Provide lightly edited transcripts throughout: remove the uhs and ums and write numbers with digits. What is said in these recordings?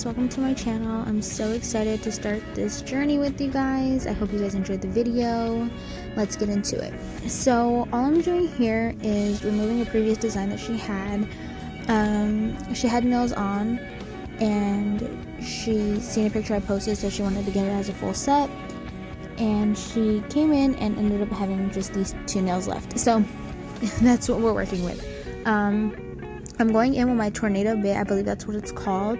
guys, welcome to my channel. I'm so excited to start this journey with you guys. I hope you guys enjoyed the video. Let's get into it. So all I'm doing here is removing a previous design that she had. She had nails on and she seen a picture I posted, so she wanted to get it as a full set, and she came in and ended up having just these 2 nails left. So that's what we're working with. I'm going in with my tornado bit. I believe that's what it's called.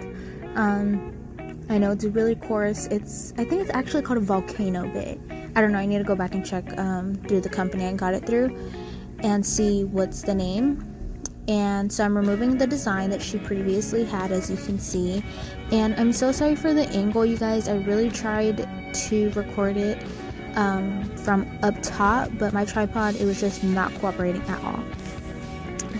I know it's really coarse. I think it's actually called a volcano bit. I don't know. I need to go back and check through the company I got it through and see what's the name. And so I'm removing the design that she previously had, as you can see. And I'm so sorry for the angle, you guys. I really tried to record it from up top, but my tripod, it was just not cooperating at all.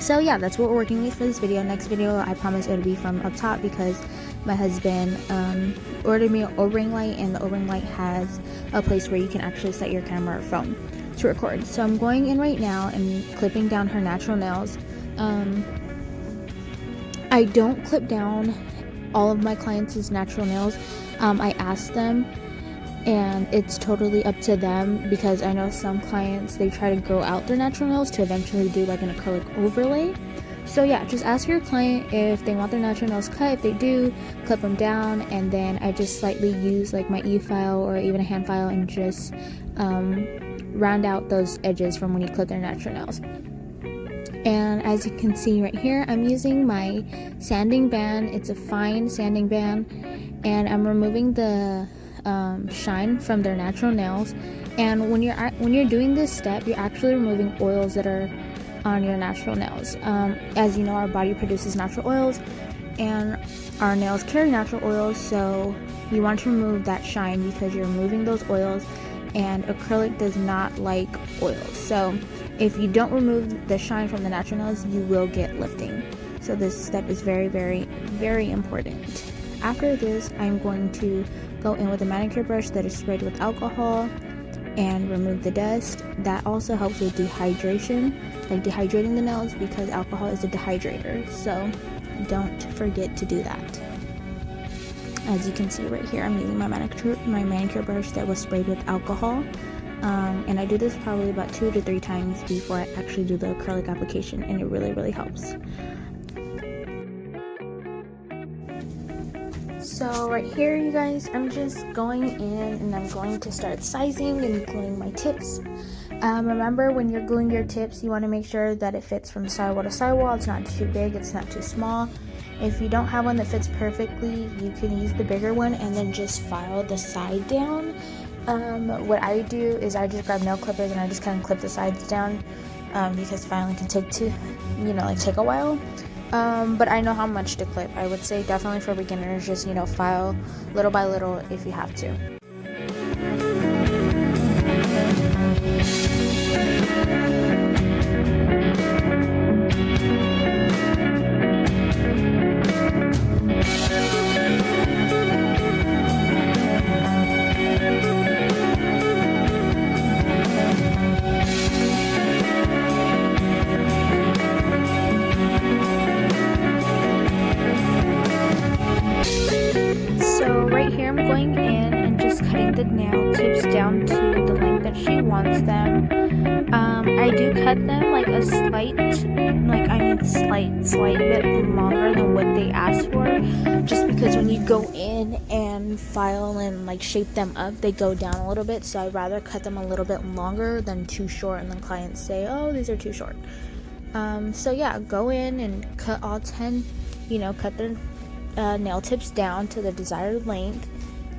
So yeah, that's what we're working with for this video. Next video, I promise it'll be from up top, because my husband ordered me an O-ring light, and the O-ring light has a place where you can actually set your camera or phone to record. So I'm going in right now and clipping down her natural nails. I don't clip down all of my clients' natural nails. I ask them, and it's totally up to them, because I know some clients, they try to grow out their natural nails to eventually do like an acrylic overlay. So yeah, just ask your client if they want their natural nails cut. If they do, clip them down, and then I just slightly use like my e-file or even a hand file and just round out those edges from when you clip their natural nails. And as you can see right here, I'm using my sanding band. It's a fine sanding band, and I'm removing the shine from their natural nails. And when you're doing this step, you're actually removing oils that are on your natural nails. As you know, our body produces natural oils, and our nails carry natural oils, so you want to remove that shine because you're removing those oils, and acrylic does not like oils. So if you don't remove the shine from the natural nails, you will get lifting. So this step is very, very, very important. After this, I'm going to go in with a manicure brush that is sprayed with alcohol and remove the dust. That also helps with dehydration, like dehydrating the nails, because alcohol is a dehydrator. So don't forget to do that. As you can see right here, I'm using my manicure brush that was sprayed with alcohol. And I do this probably about 2 to 3 times before I actually do the acrylic application, and it really, really helps. So right here, you guys, I'm just going in and I'm going to start sizing and gluing my tips. Remember, when you're gluing your tips, you want to make sure that it fits from sidewall to sidewall. It's not too big, it's not too small. If you don't have one that fits perfectly, you can use the bigger one and then just file the side down. What I do is I just grab nail clippers and I just kind of clip the sides down, because filing can take take a while. But I know how much to clip. I would say definitely for beginners, just file little by little if you have to. Here I'm going in and just cutting the nail tips down to the length that she wants them. I do cut them like a slight bit longer than what they asked for, just because when you go in and file and like shape them up, they go down a little bit. So I'd rather cut them a little bit longer than too short, and then clients say, oh, these are too short. So yeah, go in and cut all 10, cut the nail tips down to the desired length,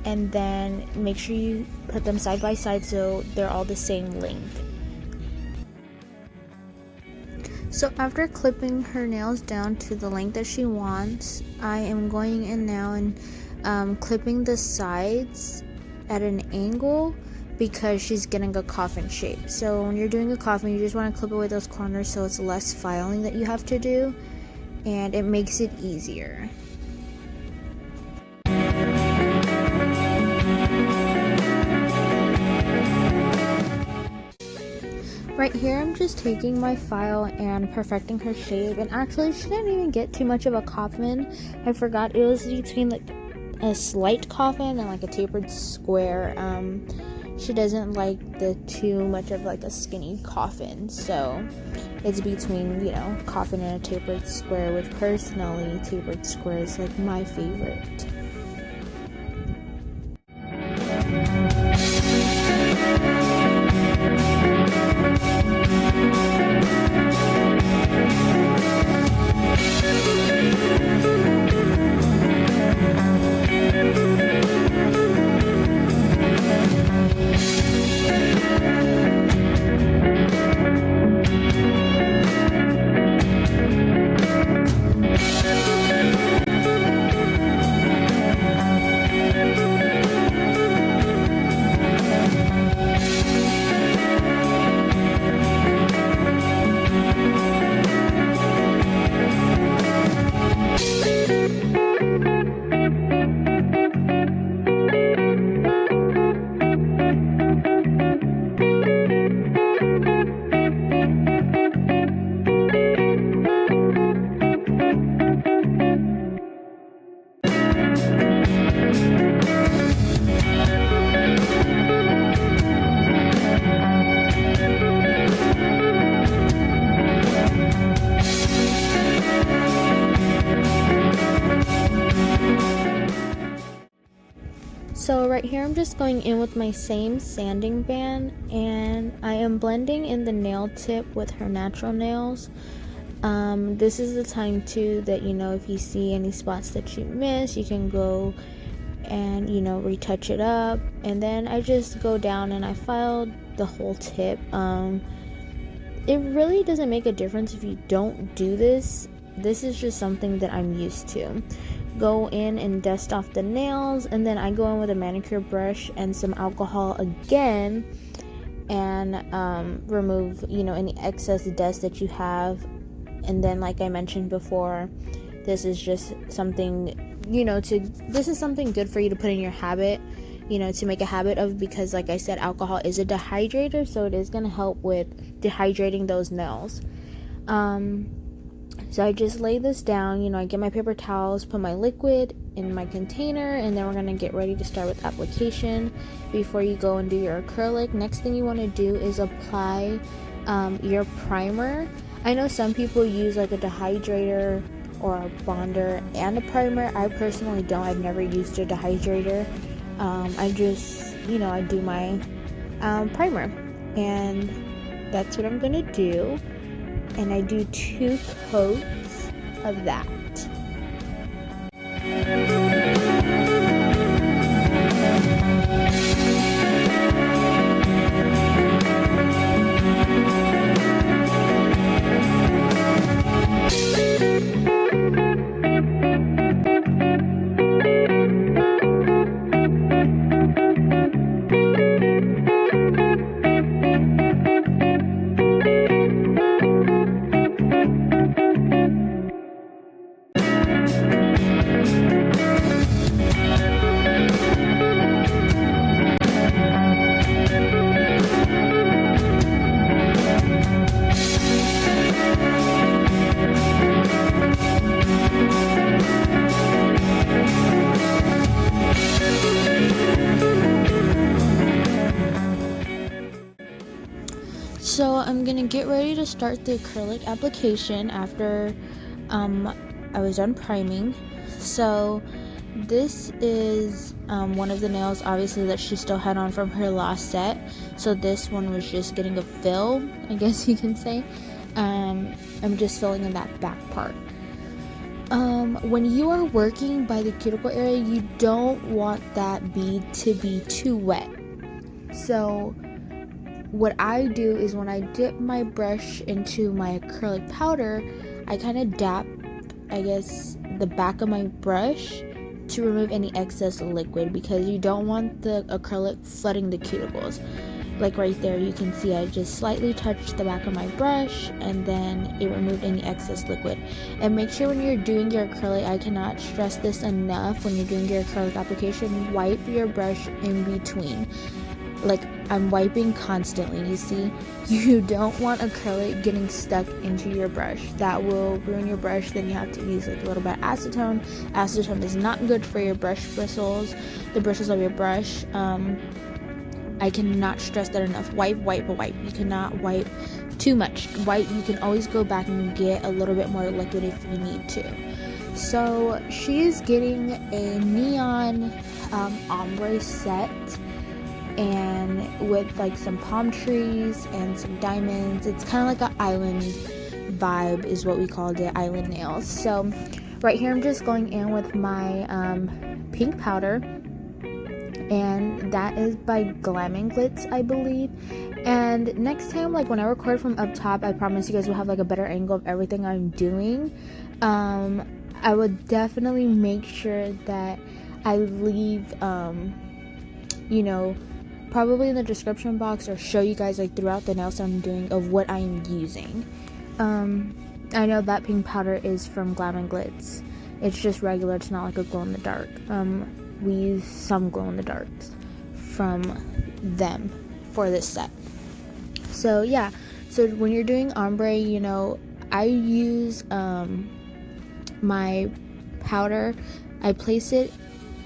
and then make sure you put them side by side so they're all the same length. So after clipping her nails down to the length that she wants, I am going in now and clipping the sides at an angle, because she's getting a coffin shape. So when you're doing a coffin, you just want to clip away those corners so it's less filing that you have to do, and it makes it easier. Right here, I'm just taking my file and perfecting her shape, and actually she didn't even get too much of a coffin. I forgot it was between like a slight coffin and like a tapered square. She doesn't like the too much of like a skinny coffin, so it's between, you know, coffin and a tapered square, which personally tapered square is like my favorite. So right here I'm just going in with my same sanding band, and I am blending in the nail tip with her natural nails. This is the time too that, you know, if you see any spots that you miss, you can go and, you know, retouch it up. And then I just go down and I filed the whole tip. It really doesn't make a difference if you don't do this. This is just something that I'm used to. Go in and dust off the nails, and then I go in with a manicure brush and some alcohol again and remove, you know, any excess dust that you have. And then, like I mentioned before, this is just something, you know, this is something good for you to put in your habit, you know, to make a habit of, because like I said, alcohol is a dehydrator, so it is going to help with dehydrating those nails. So I just lay this down, you know, I get my paper towels, put my liquid in my container, and then we're going to get ready to start with application before you go and do your acrylic. Next thing you want to do is apply your primer. I know some people use like a dehydrator or a bonder and a primer. I personally don't. I've never used a dehydrator. I just, you know, I do my primer, and that's what I'm going to do. And I do 2 coats of that. So I'm gonna get ready to start the acrylic application after I was done priming. So this is one of the nails, obviously, that she still had on from her last set. So this one was just getting a fill, I guess you can say. I'm just filling in that back part. When you are working by the cuticle area, you don't want that bead to be too wet. So what I do is when I dip my brush into my acrylic powder, I kind of dap, I guess, the back of my brush to remove any excess liquid, because you don't want the acrylic flooding the cuticles. Like right there, you can see I just slightly touched the back of my brush, and then it removed any excess liquid. And make sure when you're doing your acrylic, I cannot stress this enough, when you're doing your acrylic application, wipe your brush in between. like I'm wiping constantly. You see, you don't want acrylic getting stuck into your brush. That will ruin your brush. Then you have to use like a little bit of acetone. Acetone is not good for your brush bristles, the bristles of your brush. I cannot stress that enough. Wipe. You cannot wipe too much. You can always go back and get a little bit more liquid if you need to. So she is getting a neon ombre set, and with like some palm trees and some diamonds. It's kind of like an island vibe is what we called it, island nails. So right here I'm just going in with my pink powder, and that is by Glam & Glitz, I believe. And next time, like when I record from up top, I promise you guys will have like a better angle of everything I'm doing. I would definitely make sure that I leave probably in the description box, or show you guys like throughout the nails I'm doing of what I'm using. I know that pink powder is from Glam & Glitz. It's just regular, it's not like a glow in the dark. We use some glow in the darks from them for this set. So yeah, so when you're doing ombre, I use my powder, I place it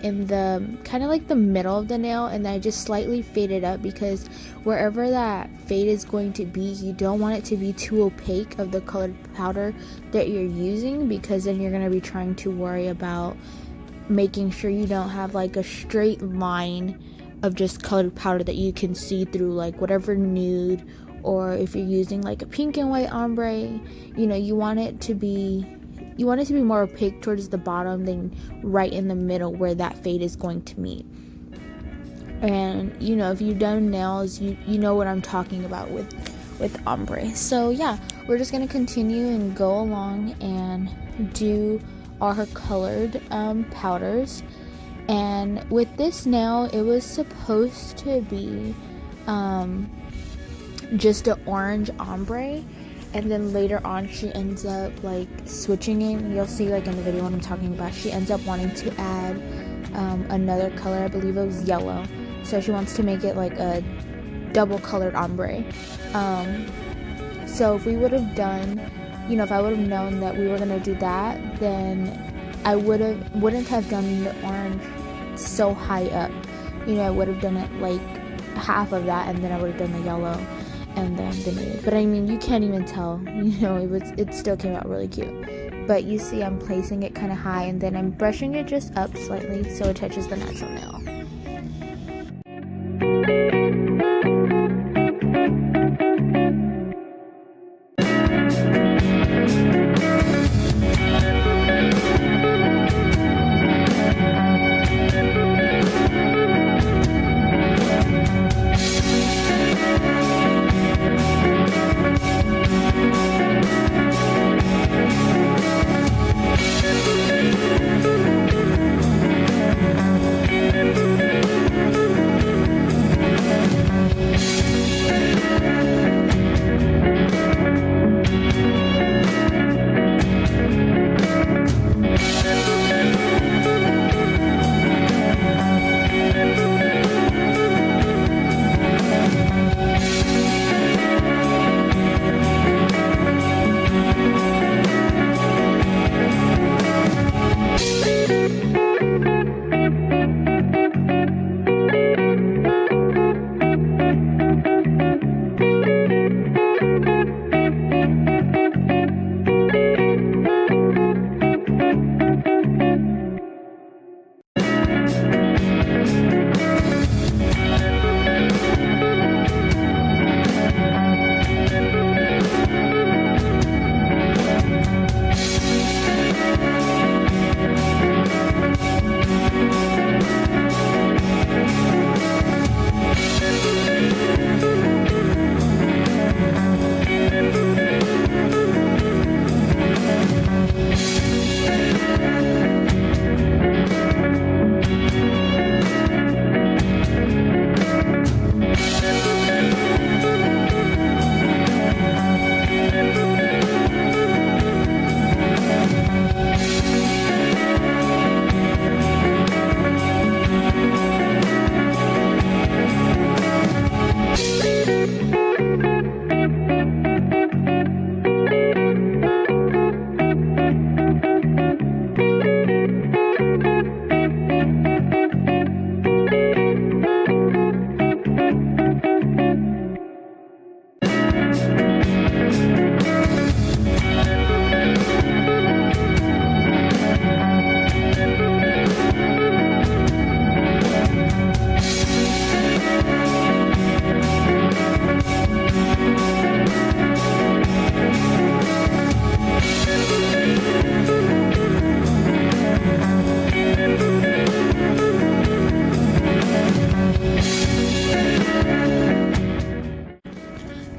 in the kind of like the middle of the nail, and then I just slightly fade it up, because wherever that fade is going to be, you don't want it to be too opaque of the colored powder that you're using, because then you're going to be trying to worry about making sure you don't have like a straight line of just colored powder that you can see through, like whatever nude, or if you're using like a pink and white ombre, you want it to be more opaque towards the bottom than right in the middle where that fade is going to meet. And if you've done nails, you know what I'm talking about with ombre. So yeah, we're just gonna continue and go along and do all her colored powders. And with this nail, it was supposed to be just an orange ombre, and then later on she ends up like switching it. You'll see like in the video what I'm talking about. She ends up wanting to add another color. I believe it was yellow, so she wants to make it like a double colored ombre. So if we would have done, if I would have known that we were gonna do that, then I wouldn't have done the orange so high up. I would have done it like half of that, and then I would have done the yellow and then the nude. But I mean, you can't even tell, it still came out really cute. But you see I'm placing it kind of high, and then I'm brushing it just up slightly so it touches the natural nail.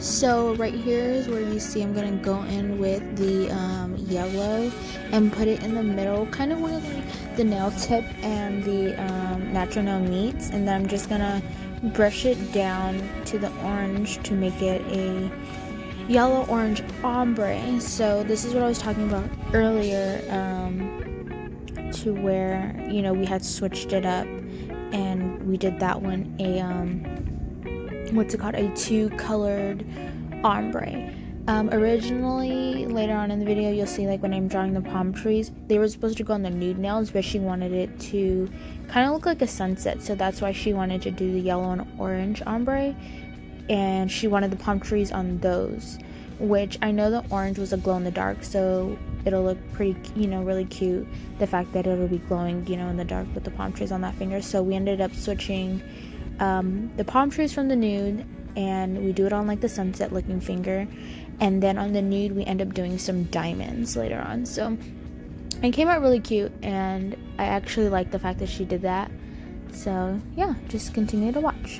So right here is where you see I'm gonna go in with the yellow and put it in the middle, kind of where like the nail tip and the natural nail meets, and then I'm just gonna brush it down to the orange to make it a yellow orange ombre. So this is what I was talking about earlier, to where, you know, we had switched it up and we did that one a two colored ombre. Originally, later on in the video, you'll see like when I'm drawing the palm trees, they were supposed to go on the nude nails, but she wanted it to kind of look like a sunset, so that's why she wanted to do the yellow and orange ombre, and she wanted the palm trees on those, which I know the orange was a glow in the dark, so it'll look pretty, you know, really cute, the fact that it'll be glowing, you know, in the dark with the palm trees on that finger. So we ended up switching the palm trees from the nude, and we do it on like the sunset looking finger, and then on the nude we end up doing some diamonds later on. So it came out really cute, and I actually like the fact that she did that. So yeah, just continue to watch.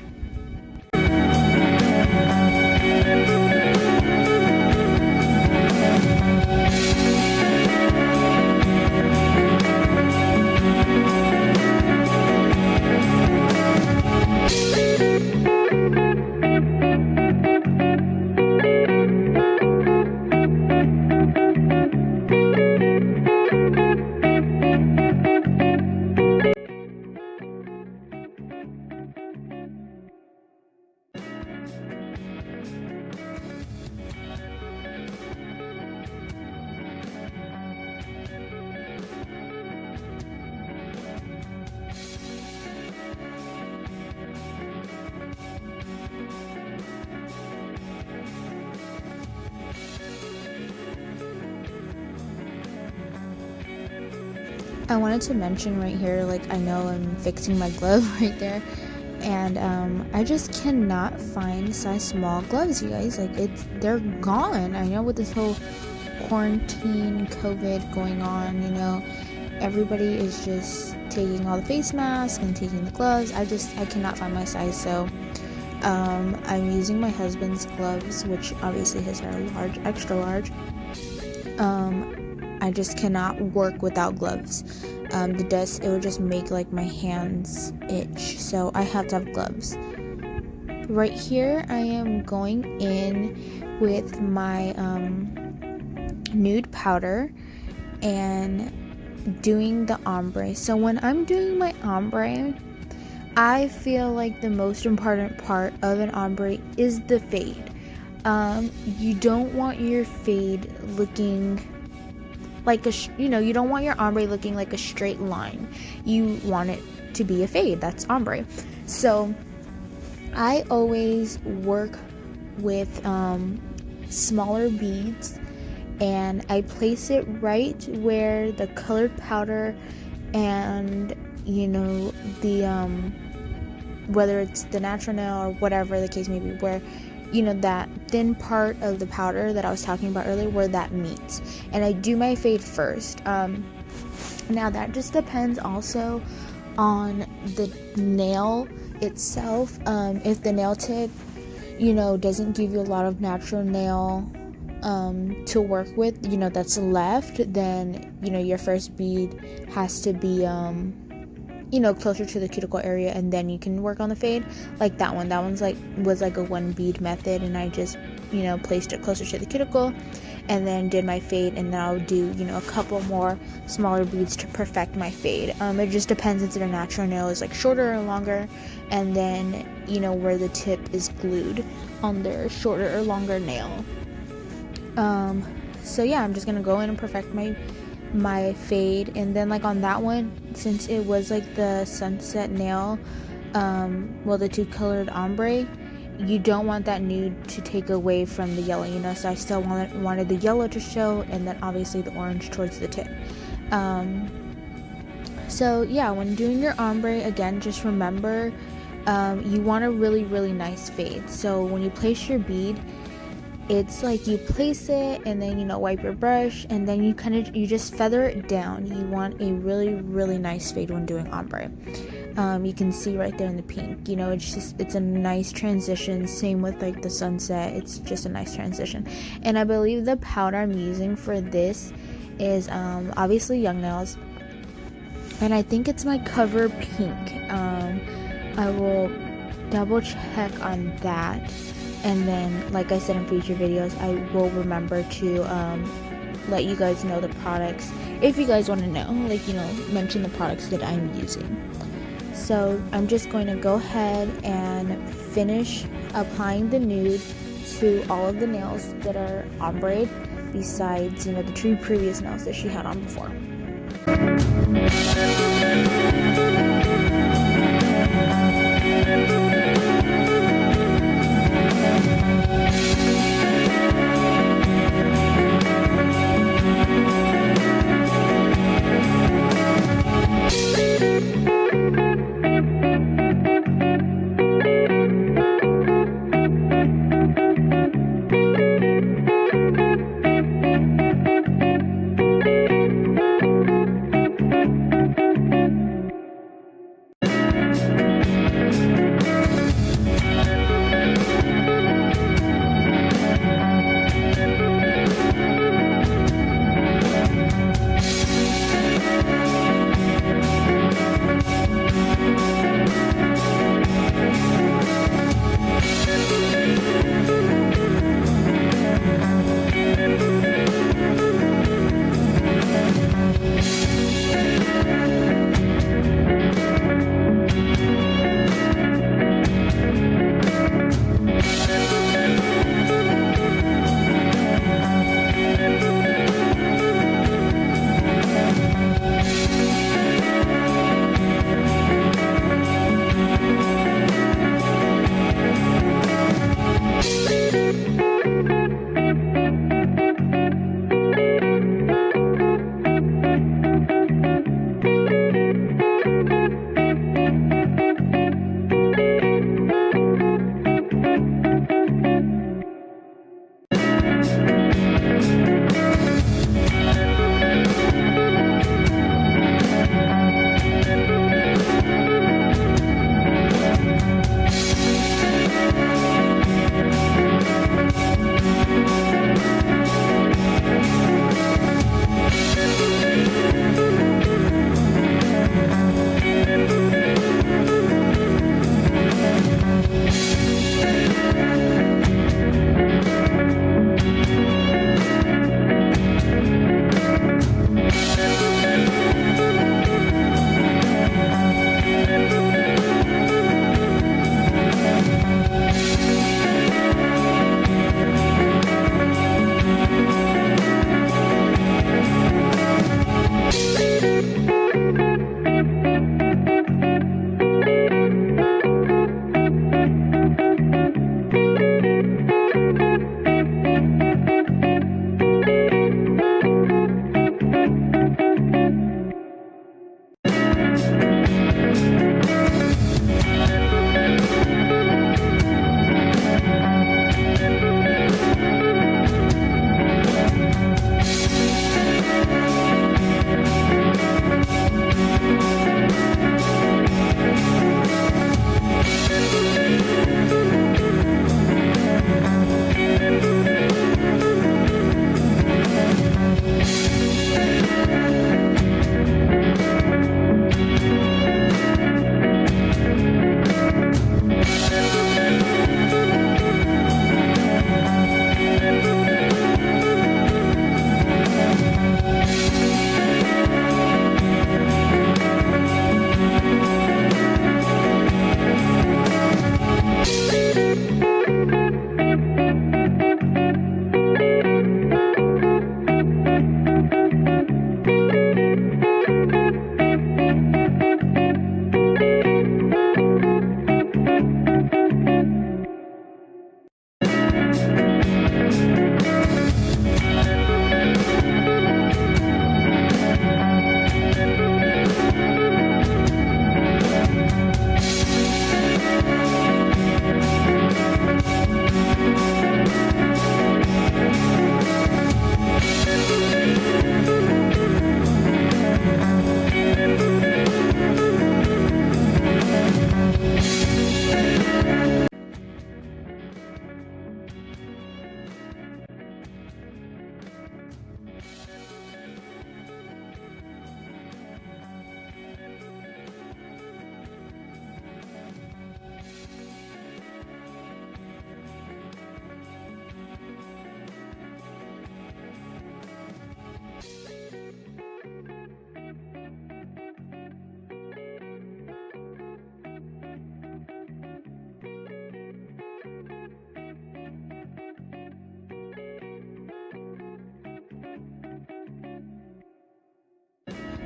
I wanted to mention right here, like, I know I'm fixing my glove right there, and I just cannot find size small gloves, you guys. Like, they're gone. I know with this whole quarantine COVID going on, you know, everybody is just taking all the face masks and taking the gloves. I cannot find my size, so I'm using my husband's gloves, which obviously his are large, extra large. I just cannot work without gloves. The dust, it would just make like my hands itch, so I have to have gloves. Right here I am going in with my nude powder and doing the ombre. So when I'm doing my ombre, I feel like the most important part of an ombre is the fade. You don't want your fade looking like you don't want your ombre looking like a straight line. You want it to be a fade. That's ombre. So I always work with smaller beads, and I place it right where the colored powder and, you know, the whether it's the natural nail or whatever the case may be, where, you know, that thin part of the powder that I was talking about earlier, where that meets. And I do my fade first. Now that just depends also on the nail itself. If the nail tip, you know, doesn't give you a lot of natural nail to work with, you know, that's left, then, you know, your first bead has to be you know, closer to the cuticle area, and then you can work on the fade. Like that one's like was like a one bead method, and I just, you know, placed it closer to the cuticle and then did my fade, and then I'll do, you know, a couple more smaller beads to perfect my fade. It just depends if the natural nail is like shorter or longer, and then, you know, where the tip is glued on their shorter or longer nail. So yeah, I'm just gonna go in and perfect my fade. And then, like, on that one, since it was like the sunset nail, the two colored ombre, you don't want that nude to take away from the yellow, you know, so I still wanted the yellow to show, and then obviously the orange towards the tip. So yeah, when doing your ombre, again, just remember, you want a really, really nice fade. So when you place your bead, it's like you place it and then, you know, wipe your brush, and then you just feather it down. You want a really, really nice fade when doing ombre. You can see right there in the pink, you know, it's a nice transition. Same with like the sunset, it's just a nice transition. And I believe the powder I'm using for this is obviously Young Nails, and I think it's my Cover Pink. I will double check on that, and then like I said in future videos, I will remember to let you guys know the products if you guys want to know, like, you know, mention the products that I'm using. So I'm just going to go ahead and finish applying the nude to all of the nails that are ombre, besides, you know, the 2 previous nails that she had on before.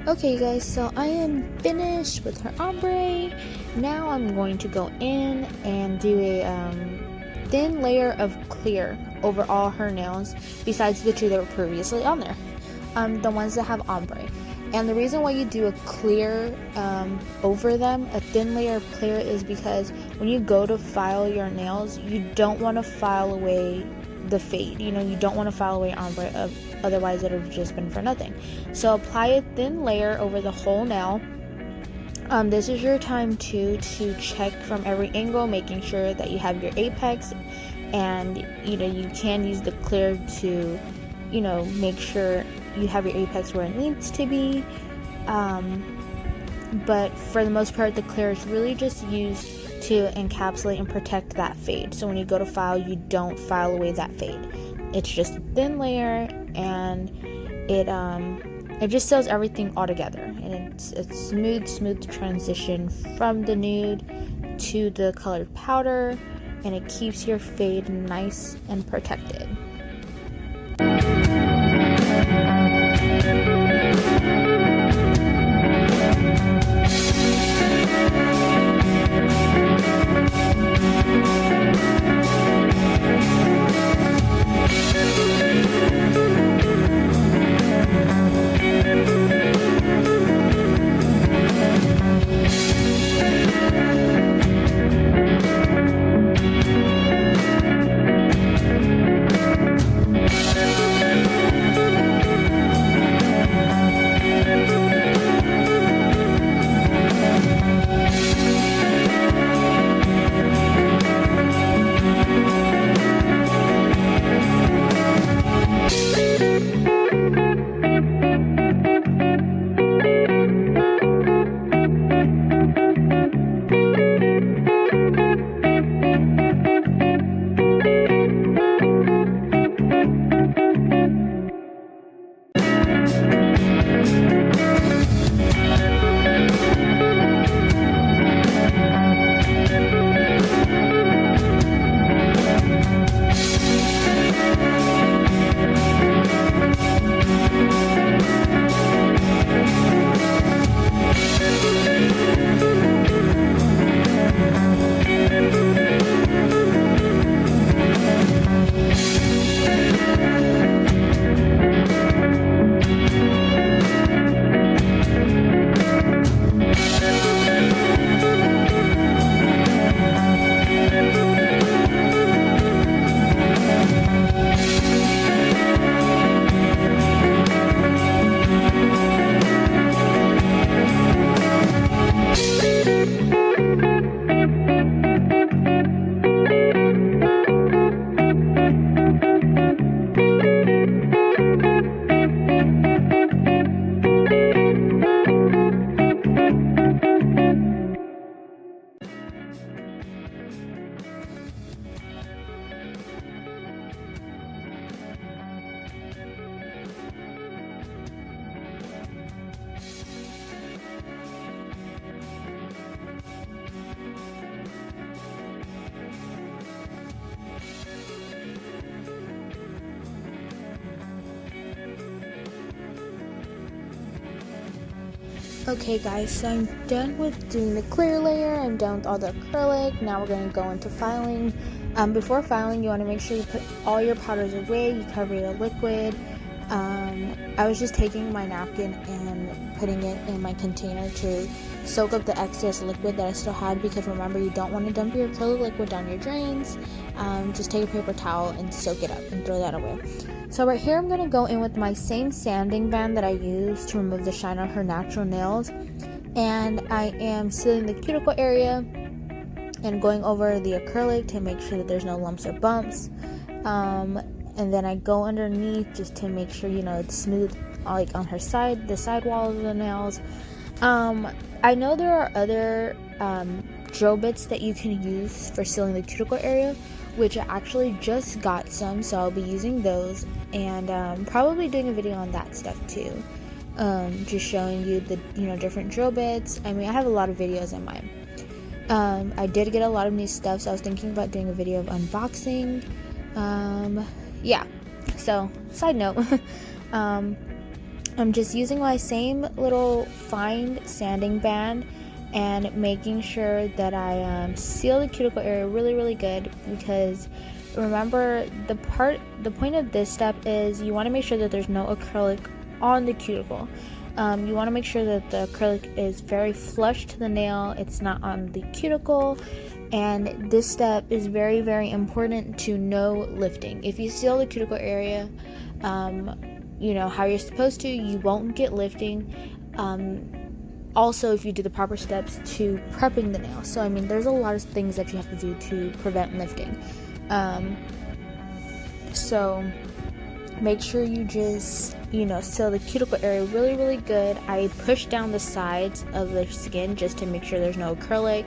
Okay guys, so I am finished with her ombre. Now I'm going to go in and do a thin layer of clear over all her nails, besides the two that were previously on there, the ones that have ombre. And the reason why you do a clear over them, a thin layer of clear, is because when you go to file your nails, you don't want to file away the fade. You know, you don't want to file away ombre, otherwise it would have just been for nothing. So apply a thin layer over the whole nail. This is your time to check from every angle, making sure that you have your apex, and you can use the clear to make sure you have your apex where it needs to be. But for the most part, the clear is really just used to encapsulate and protect that fade. So when you go to file, you don't file away that fade. It's just a thin layer, and it just seals everything all together, and it's smooth transition from the nude to the colored powder, and it keeps your fade nice and protected. Okay guys, so I'm done with doing the clear layer, I'm done with all the acrylic. Now we're going to go into filing. Before filing, you want to make sure you put all your powders away, you cover your liquid. I was just taking my napkin and putting it in my container to soak up the excess liquid that I still had, because remember, you don't want to dump your acrylic liquid down your drains. Just take a paper towel and soak it up and throw that away. So right here, I'm going to go in with my same sanding band that I used to remove the shine on her natural nails, and I am sealing the cuticle area and going over the acrylic to make sure that there's no lumps or bumps. And then I go underneath just to make sure it's smooth, like on her side, the side wall of the nails. I know there are other drill bits that you can use for sealing the cuticle area, which I actually just got some, so I'll be using those, and probably doing a video on that stuff too. Just showing you the different drill bits. I mean, I have a lot of videos in mind. I did get a lot of new stuff, so I was thinking about doing a video of unboxing. Yeah, so side note. I'm just using my same little fine sanding band and making sure that I seal the cuticle area really good, because remember the point of this step is you want to make sure that there's no acrylic on the cuticle. You want to make sure that the acrylic is very flush to the nail, it's not on the cuticle. And this step is very important to no lifting. If you seal the cuticle area how you're supposed to, you won't get lifting. Also, if you do the proper steps to prepping the nail. So there's a lot of things that you have to do to prevent lifting. So make sure you just seal the cuticle area really good. I push down the sides of the skin just to make sure there's no acrylic,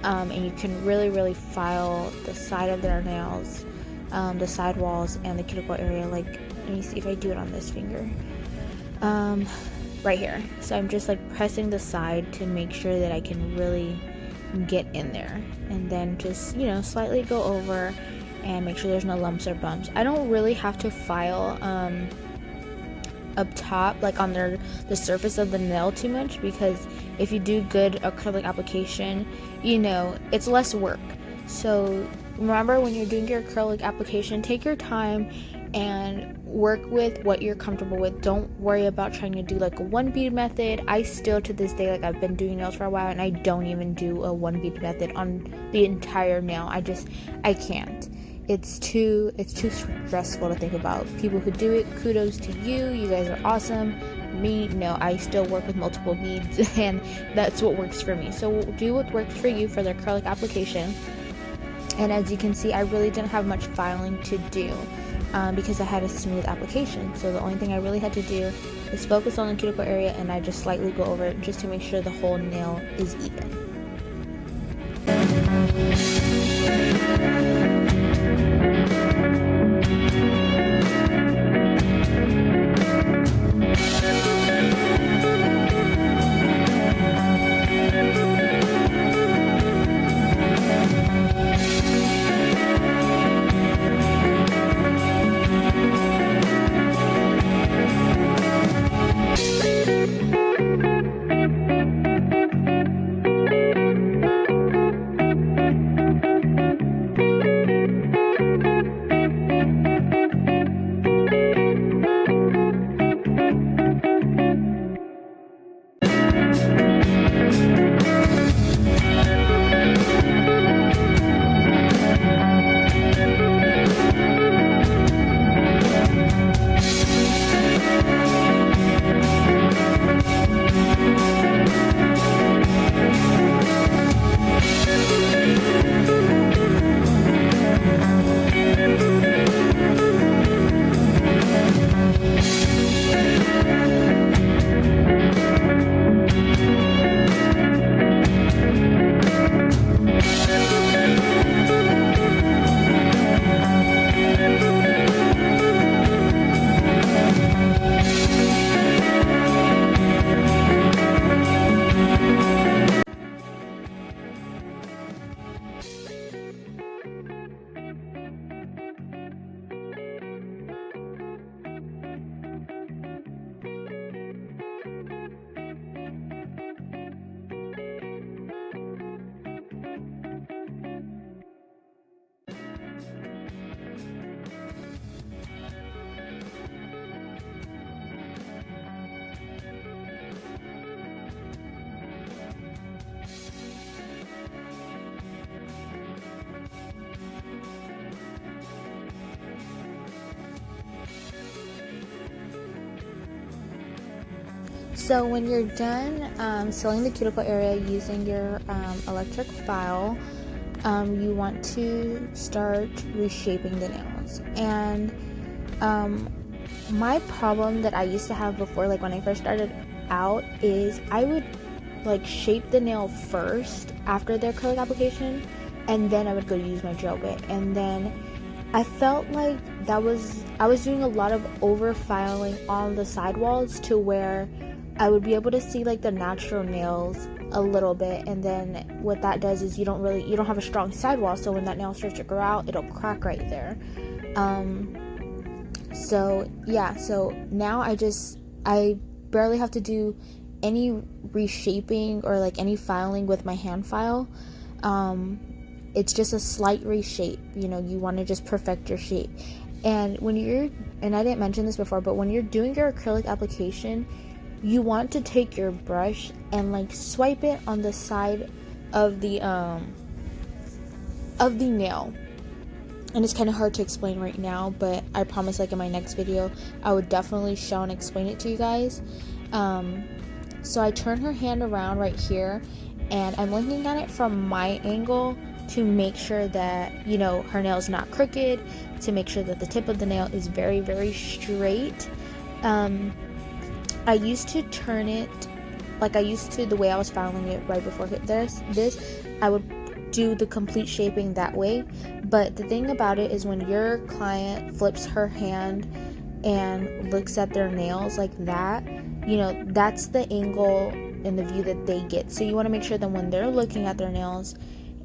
and you can really file the side of their nails, the side walls and the cuticle area. Like, let me see if I do it on this finger, right here. So I'm just like pressing the side to make sure that I can really get in there, and then just slightly go over and make sure there's no lumps or bumps. I don't really have to file up top, like on the surface of the nail too much, because if you do good acrylic application, it's less work. So remember, when you're doing your acrylic application, take your time and work with what you're comfortable with. Don't worry about trying to do like a one bead method. I still to this day, like, I've been doing nails for a while and I don't even do a one bead method on the entire nail. I can't. It's too stressful to think about. People who do it, kudos to you. You guys are awesome. Me, no, I still work with multiple beads and that's what works for me. So do what works for you for the acrylic application. And as you can see, I really didn't have much filing to do because I had a smooth application. So the only thing I really had to do is focus on the cuticle area, and I just slightly go over it just to make sure the whole nail is even. So when you're done sealing the cuticle area using your electric file, you want to start reshaping the nails. And my problem that I used to have before, like when I first started out, is I would like shape the nail first after the acrylic application, and then I would go use my drill bit. And then I felt like I was doing a lot of over filing on the sidewalls to where I would be able to see like the natural nails a little bit, and then what that does is you don't have a strong sidewall, so when that nail starts to grow out, it'll crack right there. So now I barely have to do any reshaping or like any filing with my hand file. It's just a slight reshape. You know, you want to just perfect your shape. And and I didn't mention this before, but when you're doing your acrylic application, you want to take your brush and like swipe it on the side of the nail. And it's kind of hard to explain right now, but I promise like in my next video I would definitely show and explain it to you guys. So I turn her hand around right here, and I'm looking at it from my angle to make sure that, you know, her nail's not crooked, to make sure that the tip of the nail is very, very straight. I used to turn it like I used to the way I was filing it right before this. I would do the complete shaping that way. But the thing about it is, when your client flips her hand and looks at their nails like that, you know, that's the angle and the view that they get. So you want to make sure that when they're looking at their nails,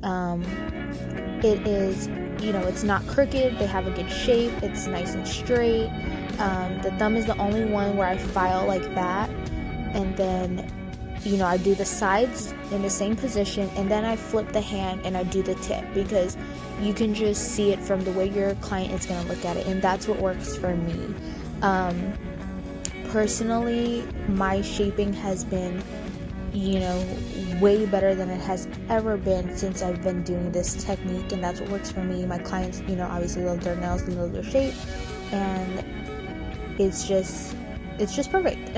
it is, you know, it's not crooked, they have a good shape, it's nice and straight. The thumb is the only one where I file like that, and then, you know, I do the sides in the same position, and then I flip the hand and I do the tip, because you can just see it from the way your client is going to look at it, and that's what works for me. Personally, my shaping has been, you know, way better than it has ever been since I've been doing this technique, and that's what works for me. My clients, you know, obviously love their nails, they love their shape, and it's just perfect.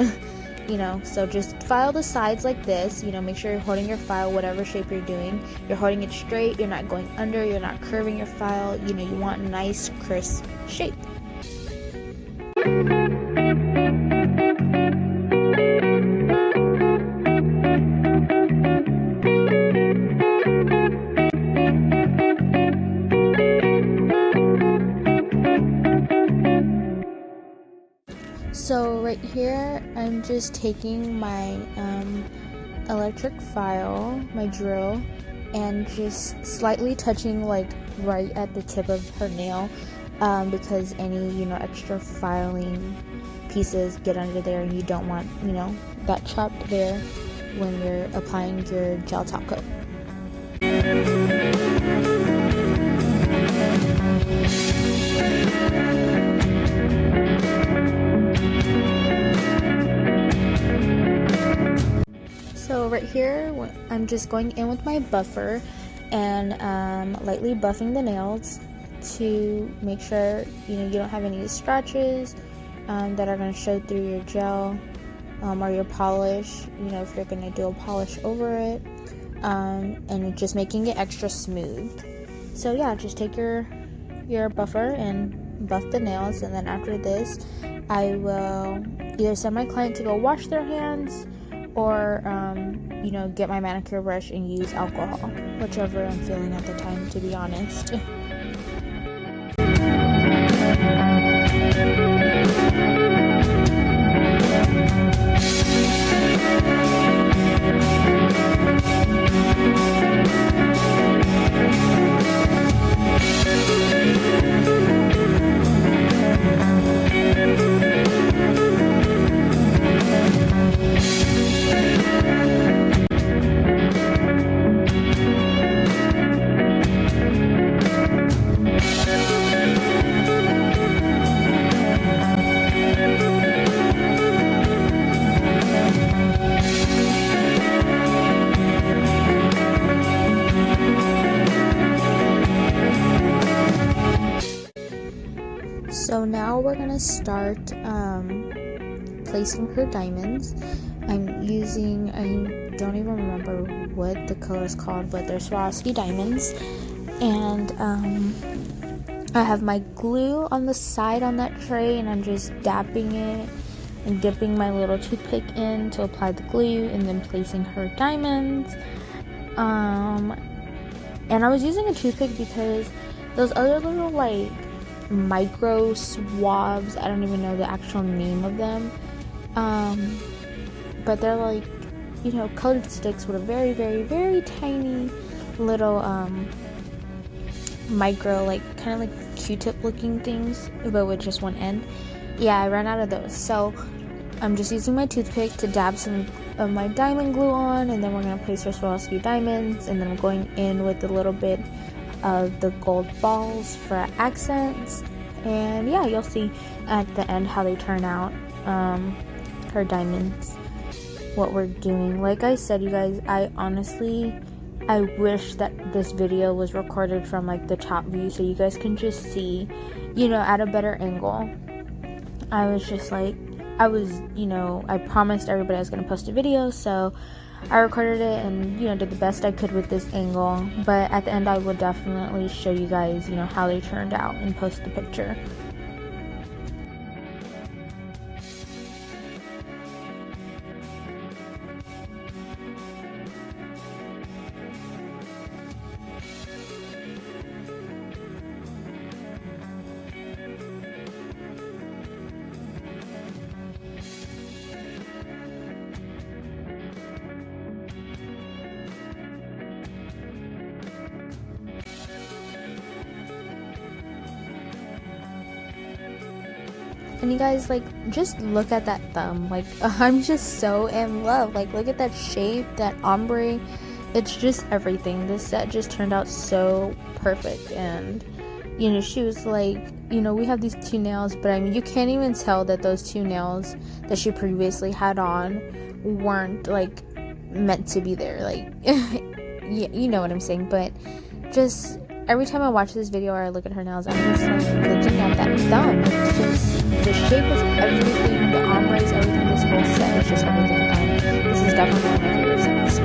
You know, so just file the sides like this. You know, make sure you're holding your file, whatever shape you're doing, you're holding it straight, you're not going under, you're not curving your file. You know, you want a nice crisp shape. So right here, I'm just taking my electric file, my drill, and just slightly touching like right at the tip of her nail, because any, you know, extra filing pieces get under there, and you don't want, you know, that trapped there when you're applying your gel top coat. So right here, I'm just going in with my buffer and lightly buffing the nails to make sure, you know, you don't have any scratches that are going to show through your gel or your polish, you know, if you're going to do a polish over it, and just making it extra smooth. So yeah, just take your buffer and buff the nails, and then after this I will either send my client to go wash their hands, or you know, get my manicure brush and use alcohol, whichever I'm feeling at the time, to be honest. So now we're gonna start placing her diamonds. I don't even remember what the color is called, but they're Swarovski diamonds. And I have my glue on the side on that tray, and I'm just dapping it and dipping my little toothpick in to apply the glue, and then placing her diamonds. And I was using a toothpick because those other little like micro swabs, I don't even know the actual name of them, but they're like, you know, colored sticks with a very, very, very tiny little micro, like kind of like Q-tip looking things, but with just one end. Yeah, I ran out of those. So I'm just using my toothpick to dab some of my diamond glue on, and then we're going to place our Swarovski diamonds, and then I'm going in with a little bit of the gold balls for accents. And yeah, you'll see at the end how they turn out, her diamonds, what we're doing. Like I said, you guys, I wish that this video was recorded from like the top view so you guys can just see, at a better angle. I promised everybody I was going to post a video, so I recorded it and, did the best I could with this angle. But at the end, I will definitely show you guys, how they turned out and post the picture. And you guys, like, just look at that thumb. Like, I'm just so in love. Like, look at that shape, that ombre. It's just everything. This set just turned out so perfect. And, she was like, we have these 2 nails, but I mean, you can't even tell that those 2 nails that she previously had on weren't, like, meant to be there. Like, you know what I'm saying. But just every time I watch this video or I look at her nails, I'm just like looking at that thumb. It's just, the shape is everything, the ombre is everything, this whole set is just everything. This is definitely one of my favorite sets.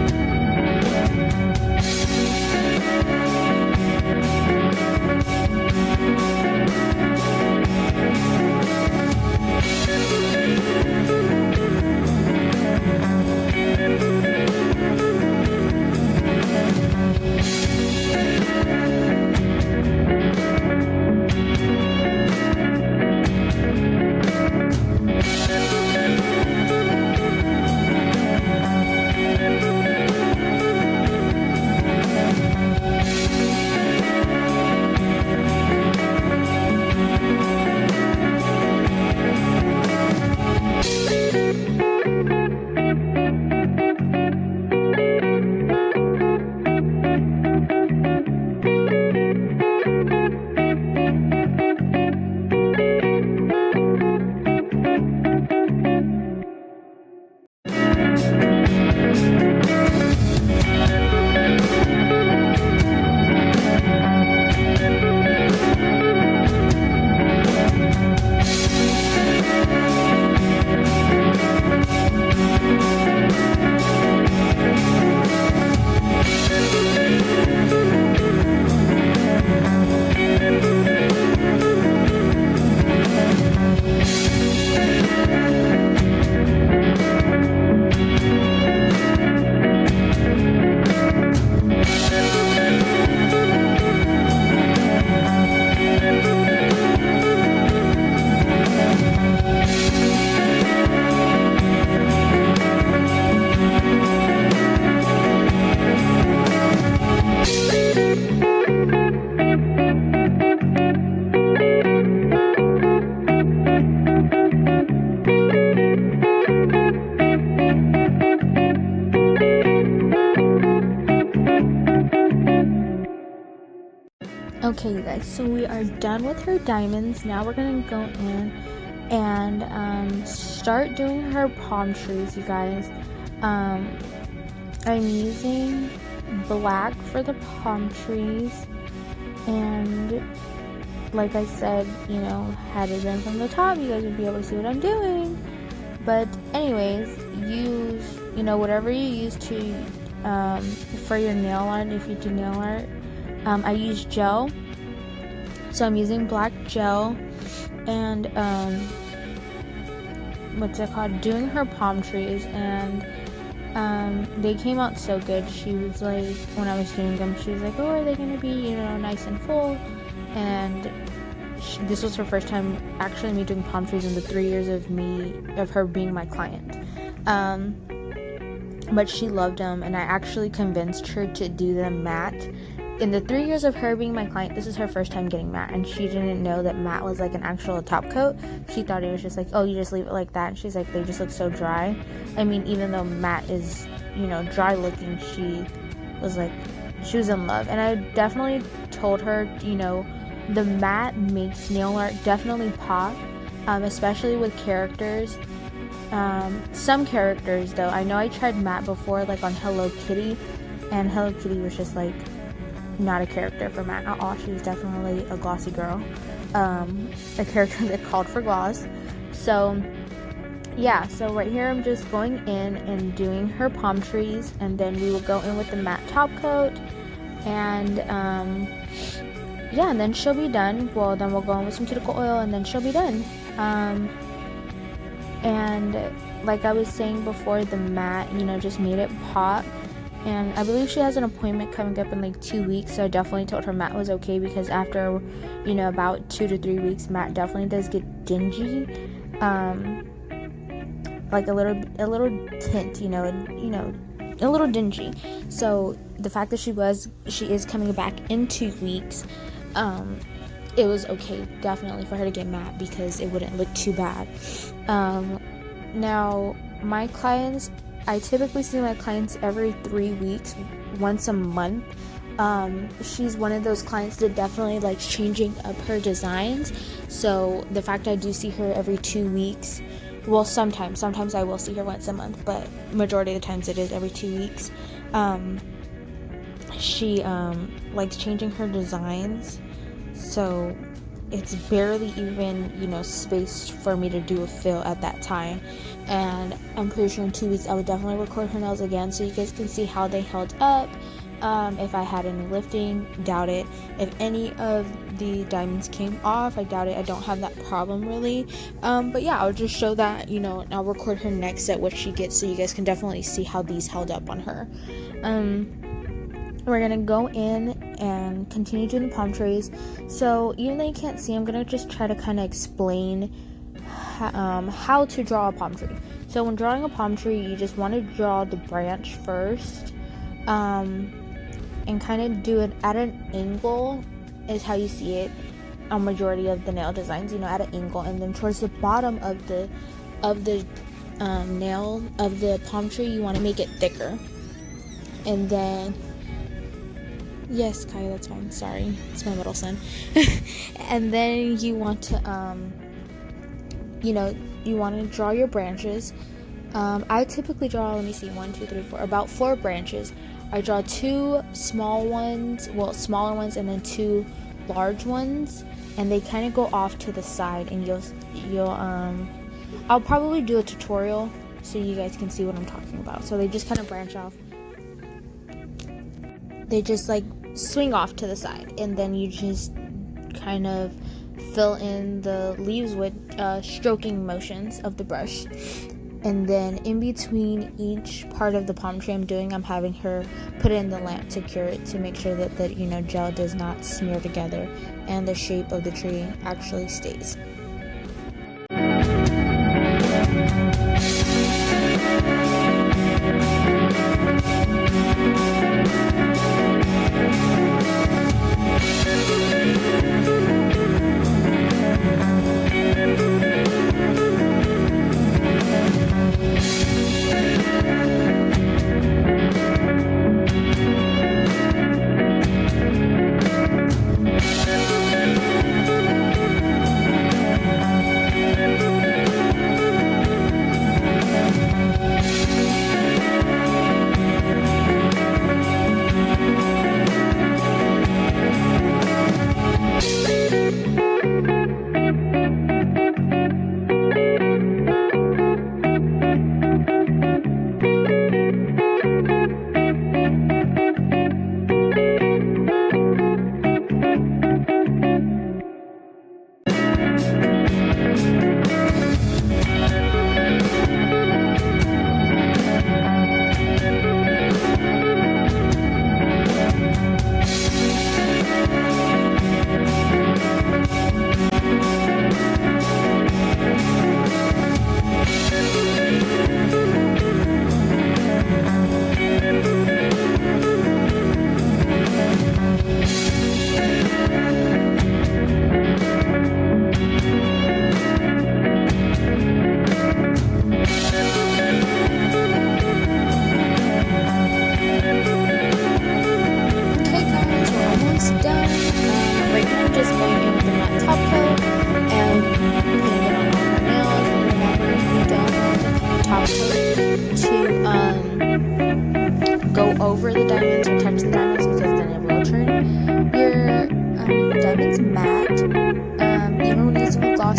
Okay, you guys, so we are done with her diamonds. Now we're gonna go in and start doing her palm trees, you guys. I'm using black for the palm trees, and like I said, had it been from the top, you guys would be able to see what I'm doing. But anyways, use whatever you use to for your nail art. If you do nail art, I use gel, so I'm using black gel, and doing her palm trees, and they came out so good. She was like, when I was doing them, she was like, oh, are they gonna be nice and full? And this was her first time actually me doing palm trees in the 3 years of her being my client. But she loved them, and I actually convinced her to do them matte in the 3 years of her being my client, this is her first time getting matte, and she didn't know that matte was like an actual top coat. She thought it was just like, oh, you just leave it like that. And she's like, they just look so dry. I mean, even though matte is, you know, dry looking, she was in love. And I definitely told her, you know, the matte makes nail art definitely pop, especially with characters. Some characters though, I know I tried matte before, like on Hello Kitty, and Hello Kitty was just like not a character for matte at all. She was definitely a glossy girl, a character that called for gloss. So yeah, so right here I'm just going in and doing her palm trees, and then we will go in with the matte top coat, and yeah, and then she'll be done. Well, then we'll go in with some cuticle oil, and then she'll be done. And like I was saying before, the matte, you know, just made it pop. And I believe she has an appointment coming up in like 2 weeks, so I definitely told her matte was okay, because after, you know, about 2 to 3 weeks, matte definitely does get dingy, like a little tint, you know, a little dingy. So the fact that she is coming back in 2 weeks, it was okay definitely for her to get matte, because it wouldn't look too bad. Now my clients, I typically see my clients every 3 weeks, once a month. She's one of those clients that definitely likes changing up her designs. So the fact I do see her every 2 weeks, well, sometimes I will see her once a month, but majority of the times it is every 2 weeks. She likes changing her designs, so it's barely even, you know, space for me to do a fill at that time. And I'm pretty sure in 2 weeks I would definitely record her nails again, so you guys can see how they held up. If I had any lifting, doubt it. If any of the diamonds came off, I doubt it. I don't have that problem really. But yeah, I'll just show that, you know, and I'll record her next at what she gets, so you guys can definitely see how these held up on her. We're gonna go in and continue doing the palm trees. So even though you can't see, I'm gonna just try to kind of explain how to draw a palm tree. So when drawing a palm tree, you just want to draw the branch first, and kind of do it at an angle, is how you see it on majority of the nail designs, you know, at an angle. And then towards the bottom of the nail of the palm tree, you want to make it thicker. And then, yes, Kai, that's fine, sorry, it's my little son. And then you want to you know, you want to draw your branches. I typically draw, let me see, 1, 2, 3, 4, about 4 branches. I draw 2 small ones, well, smaller ones, and then 2 large ones, and they kind of go off to the side. And you'll I'll probably do a tutorial so you guys can see what I'm talking about. So they just kind of branch off. They just like swing off to the side, and then you just kind of fill in the leaves with stroking motions of the brush. And then in between each part of the palm tree I'm having her put it in the lamp to cure it, to make sure that the, you know, gel does not smear together and the shape of the tree actually stays.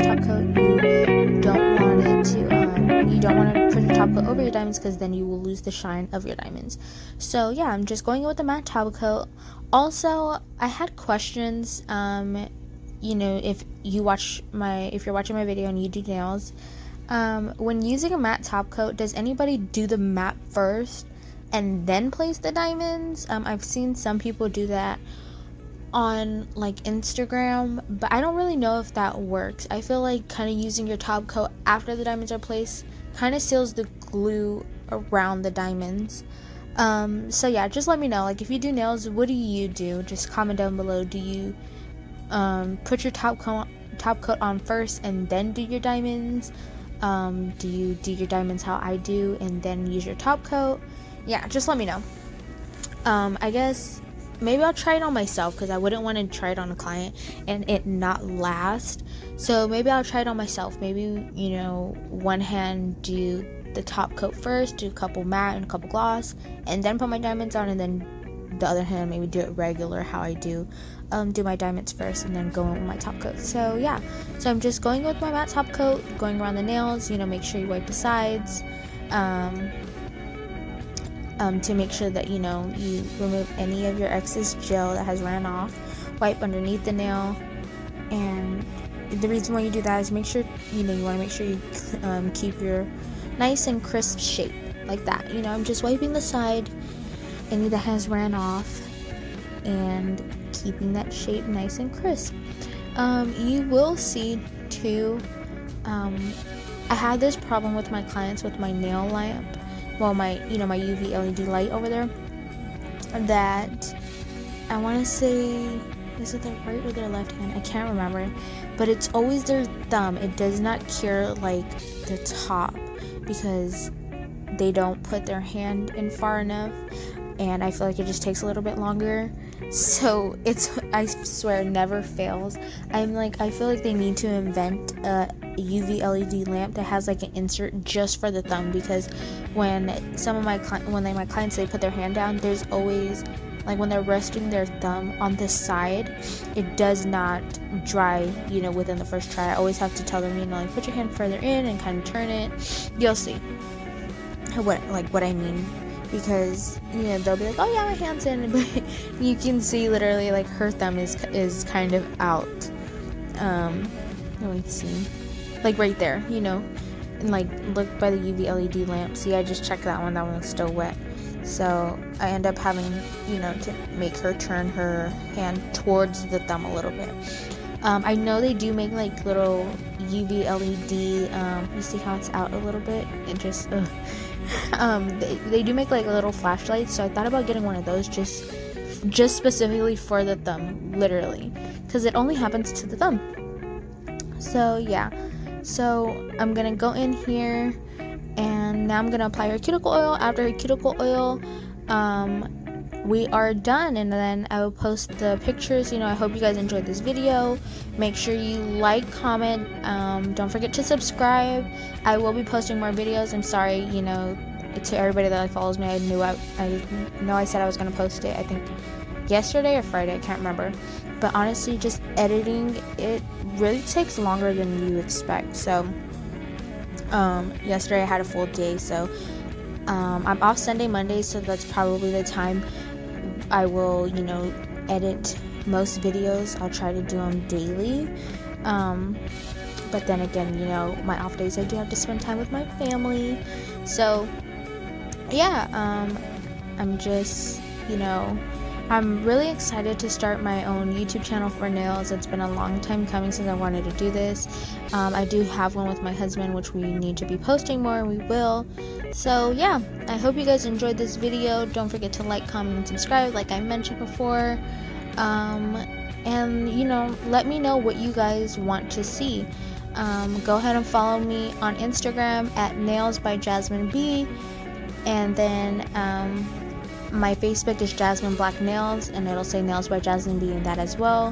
top coat, you don't want it to you don't want to put your top coat over your diamonds, because then you will lose the shine of your diamonds. So yeah, I'm just going with the matte top coat. Also, I had questions, you know, if you're watching my video and you do nails, when using a matte top coat, does anybody do the matte first and then place the diamonds? I've seen some people do that on like Instagram, but I don't really know if that works. I feel like kind of using your top coat after the diamonds are placed kind of seals the glue around the diamonds. So yeah, just let me know, like, if you do nails, what do you do? Just comment down below. Do you put your top coat on first and then do your diamonds? Do you do your diamonds how I do and then use your top coat? Yeah, just let me know. I guess maybe I'll try it on myself, because I wouldn't want to try it on a client and it not last. So maybe I'll try it on myself. Maybe, you know, one hand do the top coat first, do a couple matte and a couple gloss, and then put my diamonds on, and then the other hand maybe do it regular how I do my diamonds first and then go in with my top coat. So yeah, so I'm just going with my matte top coat, going around the nails. You know, make sure you wipe the sides, to make sure that, you know, you remove any of your excess gel that has ran off. Wipe underneath the nail, and the reason why you do that is make sure, you know, you want to make sure you keep your nice and crisp shape like that. You know, I'm just wiping the side, any that has ran off, and keeping that shape nice and crisp. You will see too, I had this problem with my clients with my nail lamp, well, my, you know, my UV LED light over there, that I want to say, is it their right or their left hand? I can't remember, but it's always their thumb. It does not cure like the top, because they don't put their hand in far enough, and I feel like it just takes a little bit longer. So it's, I swear, it never fails. I feel like they need to invent a UV LED lamp that has like an insert just for the thumb, because when my clients, they put their hand down, there's always, like, when they're resting their thumb on the side, it does not dry, you know, within the first try. I always have to tell them, you know, like, put your hand further in and kind of turn it. You'll see what I mean, because, you know, they'll be like, oh yeah, my hand's in, but you can see literally like her thumb is kind of out. Let me see, like right there, you know, and like look by the UV LED lamp. See, I just checked that one was still wet. So I end up having, you know, to make her turn her hand towards the thumb a little bit. I know they do make like little UV LED, you see how it's out a little bit? It just, they do make like little flashlights, so I thought about getting one of those just specifically for the thumb, literally, because it only happens to the thumb. So yeah, so I'm gonna go in here, and now I'm gonna apply her cuticle oil. After her cuticle oil, we are done, and then I will post the pictures. You know, I hope you guys enjoyed this video. Make sure you like, comment, don't forget to subscribe. I will be posting more videos. I'm sorry, you know, to everybody that follows me. I know I said I was gonna post it, I think yesterday or Friday, I can't remember, but honestly, just editing it really takes longer than you expect. So yesterday I had a full day, so I'm off Sunday, Monday, so that's probably the time I will, you know, edit most videos. I'll try to do them daily, but then again, you know, my off days I do have to spend time with my family. So yeah, I'm just, you know, I'm really excited to start my own YouTube channel for nails. It's been a long time coming since I wanted to do this. I do have one with my husband, which we need to be posting more, and we will. So yeah, I hope you guys enjoyed this video. Don't forget to like, comment, and subscribe like I mentioned before. And, you know, let me know what you guys want to see. Go ahead and follow me on Instagram at Nails by Jasmine B, and then my Facebook is Jasmine Black Nails, and it'll say Nails by Jasmine B in that as well.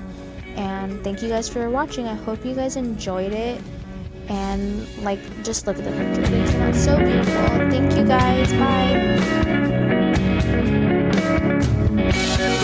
And thank you guys for watching. I hope you guys enjoyed it, and like, just look at the picture, they came out so beautiful. Thank you guys, bye.